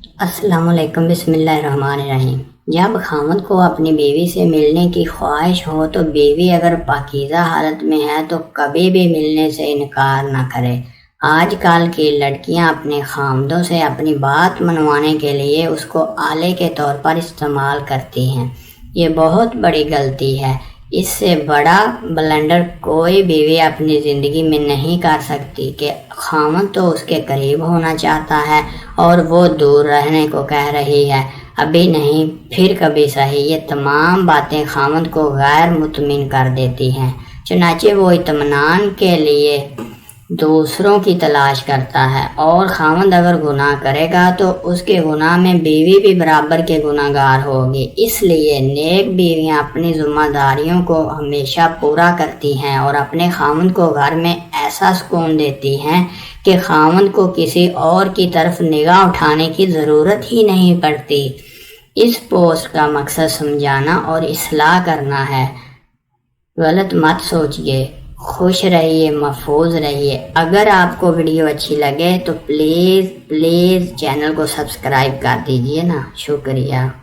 السلام علیکم، بسم اللہ الرحمن الرحیم۔ جب خاوند کو اپنی بیوی سے ملنے کی خواہش ہو تو بیوی اگر پاکیزہ حالت میں ہے تو کبھی بھی ملنے سے انکار نہ کرے۔ آج کل کی لڑکیاں اپنے خاوندوں سے اپنی بات منوانے کے لیے اس کو آلے کے طور پر استعمال کرتی ہیں۔ یہ بہت بڑی غلطی ہے۔ اس سے بڑا بلنڈر کوئی بیوی اپنی زندگی میں نہیں کر سکتی کہ خاوند تو اس کے قریب ہونا چاہتا ہے اور وہ دور رہنے کو کہہ رہی ہے۔ ابھی نہیں پھر کبھی صحیح، یہ تمام باتیں خاوند کو غیر مطمئن کر دیتی ہیں۔ چنانچہ وہ اطمینان کے لیے دوسروں کی تلاش کرتا ہے، اور خاوند اگر گناہ کرے گا تو اس کے گناہ میں بیوی بھی برابر کے گناہ گار ہوگی۔ اس لیے نیک بیویاں اپنی ذمہ داریوں کو ہمیشہ پورا کرتی ہیں اور اپنے خاوند کو گھر میں ایسا سکون دیتی ہیں کہ خاوند کو کسی اور کی طرف نگاہ اٹھانے کی ضرورت ہی نہیں پڑتی۔ اس پوسٹ کا مقصد سمجھانا اور اصلاح کرنا ہے۔ غلط مت سوچیے۔ خوش رہیے، محفوظ رہیے۔ اگر آپ کو ویڈیو اچھی لگے تو پلیز چینل کو سبسکرائب کر دیجئے نا۔ شکریہ۔